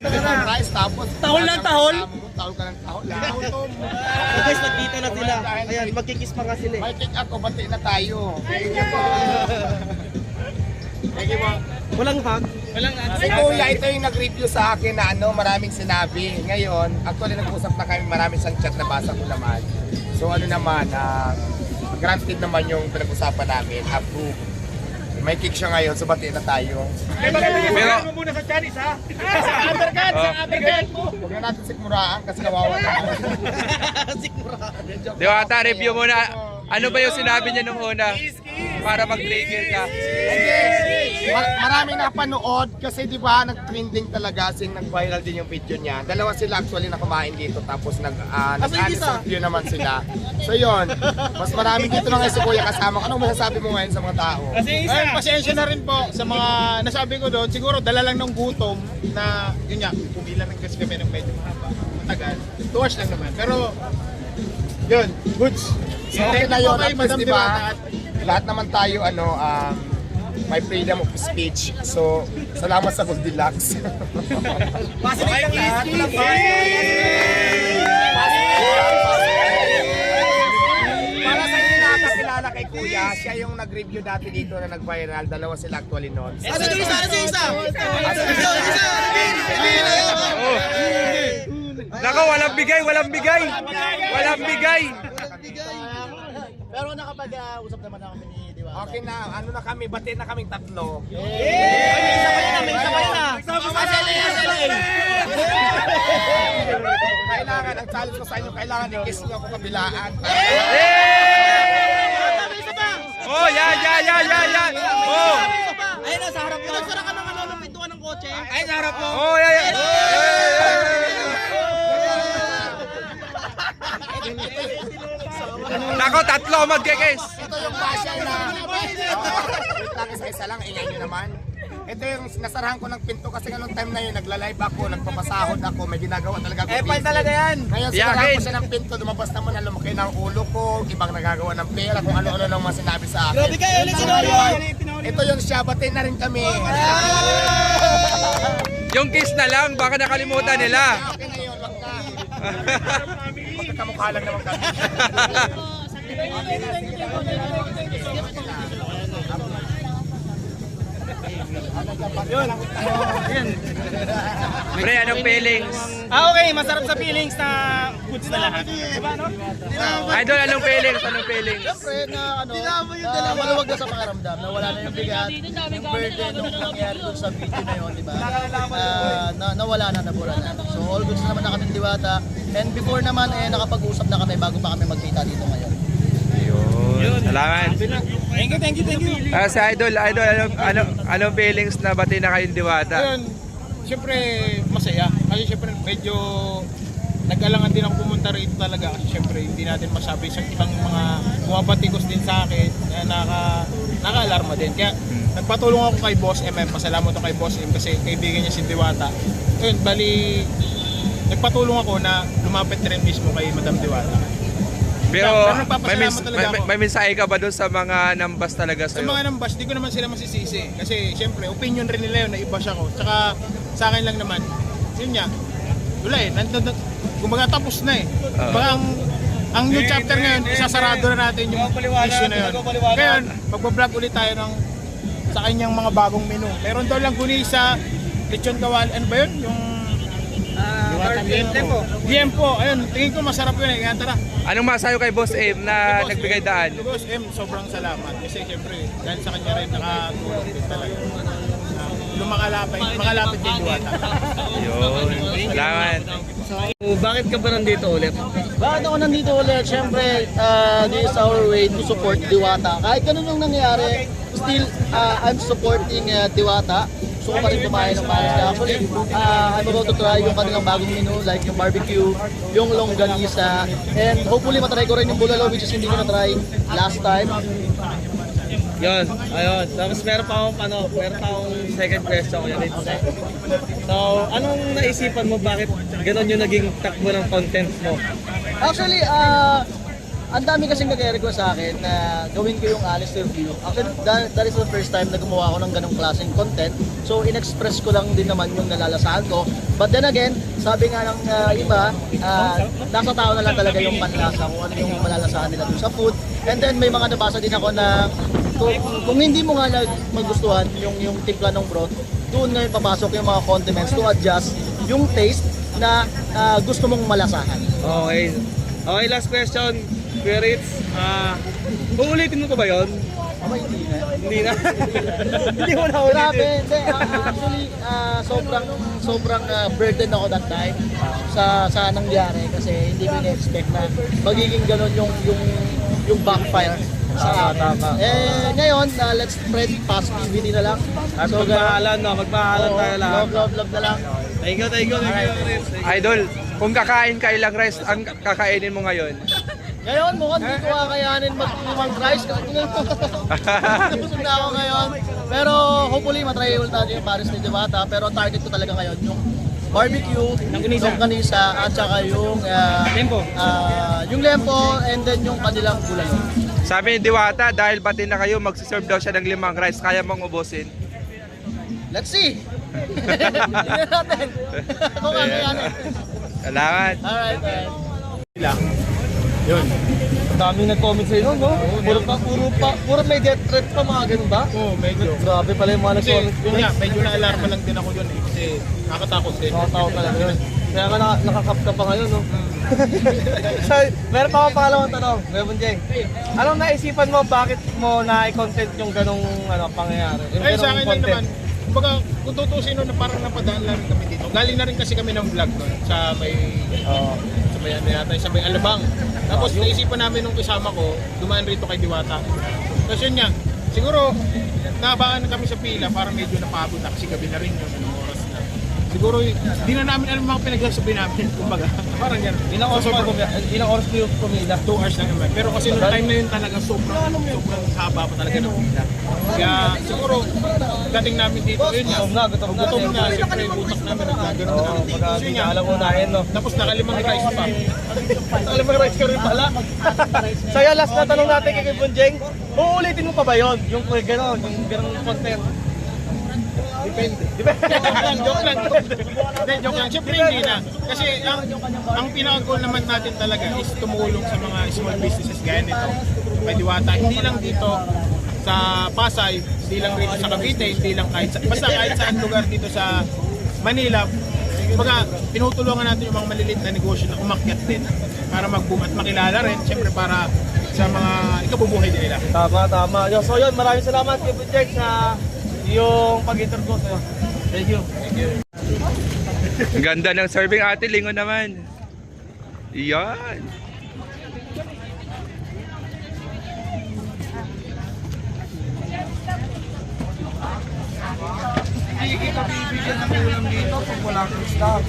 Rice, tapos tahol ng tahol? Tahol ka ng tahol. So guys, nagdito na sila. Ayan, magkikiss pa nga sila eh. May take ako, bati na tayo. Thank you po. Thank you po. Walang hug. Si Kuya, ito yung nag-review sa akin na maraming sinabi. Ngayon, actually nag-usap na kami, maraming siyang chat na basa ko naman. So naman, granted naman yung pinag-usapan namin, approve. May kick siya ngayon, so bati na tayo. Pero mo muna sa Chinese ha. Sa uppercut, sa uppercut. Huwag na natin sikmuraan kasi nawawala. Diwata, review muna. Ano ba yung sinabi niya nung una? Para mag-trigger ka. Marami napanood kasi di ba nag-trending talaga sing nag-viral din yung video niya. Dalawa sila actually na kumain dito tapos nag-honest review naman sila. So yun, mas marami dito na ngayon si Kuya kasama. Anong masasabi mo ngayon sa mga tao? Ay, pasensya na rin po sa mga nasabi ko doon. Siguro dala lang ng gutom na yun nga, pumila rin kasi kami ng medyo matagal. 2 hours lang naman. Pero yun, goods. So okay na yun, at least diba, lahat naman tayo may freedom of speech. So, salamat sa Goldilocks. Okay lang Para sa inyo nakakilala kay Kuya, siya yung nag-review dati dito na nag-viral. Dalawa sila actually noon. Nako, walang bigay, walang bigay. Walang bigay. Pero nakapag-usap naman ako ni Diwata. Okay na, na kami, bati na kaming tatlo. Kailangan, ang challenge ko sa inyo, kailangan i-kiss nyo ako kabilaan. Oh, yan. Oh. Ayun na, sa harap mo. Nagsara ka ng ng pintuan ng kotse. Ay, sa harap mo. Oh, yan. Nako, tatlo magkikis. Ito yung pasyal na... Wait lang, isa-isa lang, ingay nyo naman. Ito yung nasarahan ko ng pinto kasi nung time na yun, nagla-live ako, nagpapasahod ako, may ginagawa talaga ako. Fine talaga yan. Ngayon, sinarahan ko siya ng pinto, lumabas naman na lumaki ng ulo ko, ibang nagagawa ng pera, kung ano-ano nang mga sinabi sa akin. Grabe kayo, ulit sinabi. Ito yung siya, batin na rin kami. Yung kiss na lang, baka nakalimutan nila. Okay na yun, wag na. Magkakamukha lang naman kami. Pre, anong feelings? Okay, masarap sa feelings na goods na lahat. Diba, no? Idol, anong feelings? Siyempre na maluwag na sa pakiramdam na wala na yung bigat, yung burden nung nangyari dun sa video na yun, di ba? Nawala na, nabura na. So all goods naman na kami ng Diwata. And before naman, nakapag-usap na kami bago pa kami magkita dito ngayon. Yun. Salamat. Thank you. Si Idol, anong feelings na bati na kayong Diwata? Ayun, siyempre masaya. Kasi siyempre medyo nag-alangan din ako pumunta rito talaga. Kasi siyempre hindi natin masabi sa ibang mga bumabatikos din sa akin. Naka-alarma din. Kaya nagpatulong ako kay Boss M. Pasalamat ako kay Boss M kasi kaibigan niya si Diwata. Ayun, bali nagpatulong ako na lumapit rin mismo kay Madam Diwata. Pero nagpapasalamat talaga ako. may mensahe ka ba doon sa mga nambas talaga Sa sa'yo? mga nambas, di ko naman sila masisisi. Kasi siyempre, opinion rin nila yun na i-bash ako. Tsaka sa akin lang naman, yun nga, wala eh. Kumbaga tapos na eh. Baka ang new chapter ngayon, isasarado na natin yung issue na yun. Ngayon, magbablog ulit tayo sa kanyang mga bagong menu. Meron daw lang gunisa, lechon kawal, ano ba yun? Yung Diempo. Ayun, tingin ko masarap yun eh. Kaya tara. Anong masayo kay Boss M na nagbigay daan? Boss M, sobrang salamat. Kasi siyempre, dahil sa kanya rin nakatulong din talaga. Makalapit din Diwata. Yun. Salamat. Bakit ka ba nandito ulit? Bakit ako nandito ulit? Siyempre, this is our way to support Diwata. Kahit ganun yung nangyari, still, I'm supporting Diwata. Gusto ko pa rin kumain ng maayos na. Actually, I'm about to try yung kanilang bagong menu, like yung barbecue, yung longganisa, and hopefully matry ko rin yung bulalo, which is hindi ko na-try last time. Yun, ayun. Tapos meron pa akong second question kuya Ritz. So, anong naisipan mo bakit gano'n yung naging takbo ng content mo? Actually, ang dami kasing nag-request sa akin na gawin ko yung honest review. Actually, that is the first time na gumawa ako ng ganong klaseng content. So, in-express ko lang din naman yung nalalasahan ko. But then again, sabi nga ng iba, nasa tao na lang talaga yung panlasa, kung ano yung malalasahan nila dun sa food. And then, may mga nabasa din ako na kung hindi mo nga magustuhan yung timpla ng broth, doon nga papasok yung mga condiments to adjust yung taste na gusto mong malasahan. Okay. Okay, last question. Kuya Ritz, uulitin mo pa ba yun? Hindi na. Hindi na. Hindi mo na ulitin. Grabe, hindi. Actually, sobrang burden ako that time sa nangyari kasi hindi ko na-expect na magiging ganun yung backfire sa akin. Ngayon, let's spread positivity na lang. At magmahalan, no? Magmahalan tayo lahat. Love na lang. Thank you, Ritz. Thank you. Idol, kung kakain ka ilang rice ang kakainin mo ngayon? Ngayon, mukhang hindi ko kakayanin mag-limang rice. Busog na ako ngayon. Pero hopefully, matry ulit natin yung Paris ni Diwata. Pero ang target ko talaga ngayon, yung barbecue, yung kanisa, at saka yung lempo, and then yung kanilang bulalo. Sabi ni Diwata, dahil bati na kayo, magsiserve daw siya ng 5 rice. Kaya mong ubusin? Let's see! Tingnan natin. Kung kakayanin. Salamat. Alright. Yun. Ang daming nag-comment sa'yo, no? Puro may death threat pa, mga ganun ba? Oo, medyo. Grabe pala yung mga Kasi nag-comment. yun nga, medyo na-alarma lang din ako yun eh. Kasi nakakatakot din. Nakatawa ka lang yun. Kaya ka nakakap ka pa ngayon, no? So, meron pa akong pangalawang tanong, Kuya Jeng. Anong naisipan mo, bakit mo na-content yung ganong pangyayari? Yung Ay, sa ganong akin lang naman, kumbaga, kung tutusin nun na parang napadaan lang kami dito. Galing na rin kasi kami ng vlog nun sa may sa may Alabang. Tapos naisipan namin nung kasama ko, dumaan rito kay Diwata. Tapos yun nga, siguro nabaan kami sa pila, parang medyo napagod na kasi gabi na rin yun, anong oras na. Siguro di na namin alam mga pinagsasabi namin, kumbaga. Parang yan. Ilang oras ko yung pumila? 2 hours lang naman. Pero kasi nung time na yun talaga sobrang haba pa talaga ng pila. Kaya siguro dating namin dito, yun nga. Gutom na, siyempre utak namin nagkagano'n na. So yun nga, Alam mo nahin, no? tapos nakalimang rice pa. Nakalimang rice ka rin pala. So yung last na tanong natin kay Kuya Jeng, uulitin mo pa ba yun? Yung ganong content? Depende. Joke lang. Hindi, joke lang. Siyempre hindi na. Kasi ang pinaka-goal naman natin talaga is tumulong sa mga small businesses gaya nito. Kay Diwata, hindi lang dito sa Pasay, hindi lang dito sa Cavite, hindi lang basta kahit saan lugar dito sa Manila. Kumbaga, tinutulungan natin yung mga maliliit na negosyo na umakyat din para mag-boom at makilala rin. Siyempre para sa mga ikabubuhay din nila. Tama. So yun, maraming salamat kay Kuya Jeng sa yung pag-interview sa'yo. Thank you. Ang ganda ng serving, Ate Lingo naman. Yan. Hindi kita bibigyan ng ulam dito pag wala kang staff.